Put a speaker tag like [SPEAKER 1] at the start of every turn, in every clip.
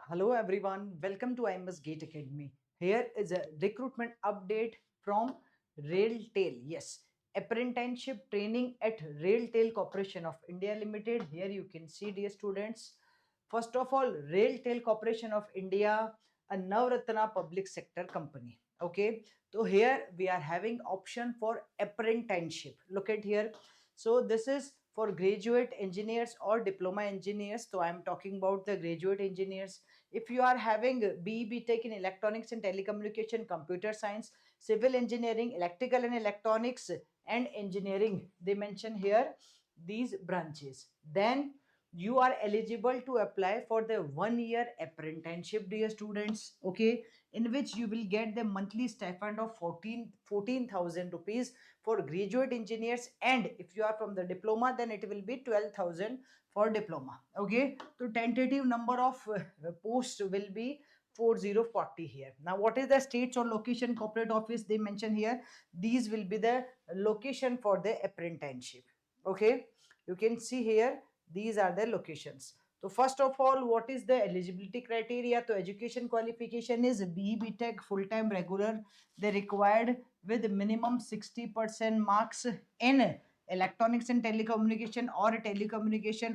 [SPEAKER 1] Hello everyone, welcome to IMS Gate Academy. Here is a recruitment update from Railtail. Yes, apprenticeship training at Railtail Corporation of India Limited. Here you can see, dear students. First of all, Railtail Corporation of India, a Navratna public sector company. Okay, so here we are having option for apprenticeship. Look at here. So this is for graduate engineers or diploma engineers. So I am talking about the graduate engineers. If you are having BE Tech in electronics and telecommunication, computer science, civil engineering, electrical and electronics, and engineering, they mention here these branches, then you are eligible to apply for the 1 year apprenticeship, dear students. Okay, in which you will get the monthly stipend of 14,000 rupees for graduate engineers, and if you are from the diploma, then it will be 12,000 for diploma. Okay, so tentative number of posts will be 4040 here. Now what is the states or location corporate office they mention here? These will be the location for the apprenticeship. Okay, you can see here these are the locations. So first of all, what is the eligibility criteria? So education qualification is BE Tech full time regular. They required with minimum 60% marks in electronics and telecommunication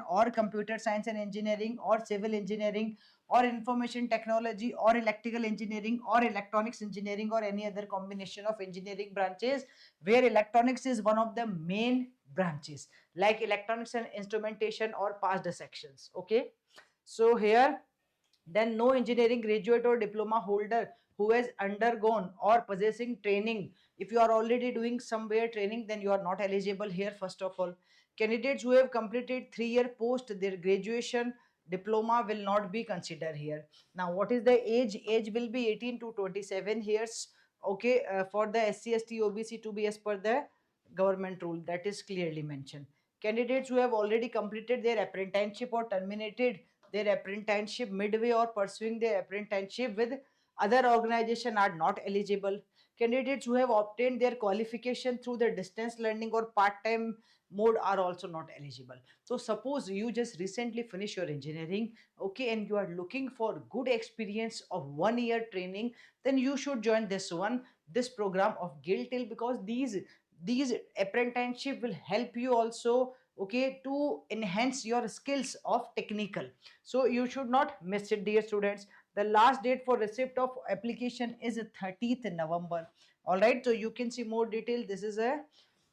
[SPEAKER 1] or computer science and engineering or civil engineering or information technology or electrical engineering or electronics engineering or any other combination of engineering branches where electronics is one of the main branches, like electronics and instrumentation or past sections. Okay, so here, then no engineering graduate or diploma holder who has undergone or possessing training. If you are already doing somewhere training, then you are not eligible here. First of all, candidates who have completed 3 year post their graduation diploma will not be considered here. Now what is the age will be 18 to 27 years. Okay, for the SC/ST OBC to be as per the government rule, that is clearly mentioned. Candidates who have already completed their apprenticeship or terminated their apprenticeship midway or pursuing their apprenticeship with other organization are not eligible. Candidates who have obtained their qualification through the distance learning or part-time mode are also not eligible. So suppose you just recently finish your engineering, okay, and you are looking for good experience of 1 year training, then you should join this program of Guildtail, because these apprenticeship will help you also, okay, to enhance your skills of technical. So you should not miss it, dear students. The last date for receipt of application is 30th November. All right, so you can see more detail. This is a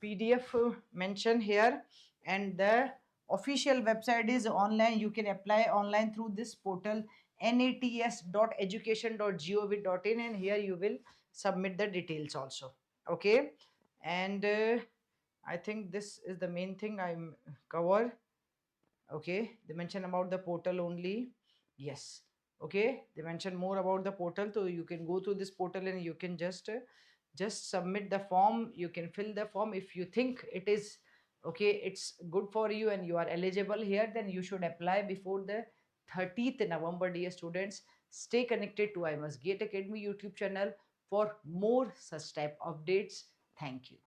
[SPEAKER 1] PDF mentioned here, and the official website is online. You can apply online through this portal nats.education.gov.in, and here you will submit the details also. Okay, and I think this is the main thing I'm cover. Okay, they mention about the portal only. Yes, okay, they mention more about the portal, so you can go through this portal and you can just submit the form. You can fill the form. If you think it is okay, it's good for you and you are eligible here, then you should apply before the 30th November, dear students. Stay connected to I Must Gate Academy YouTube channel for more such type updates. Thank you.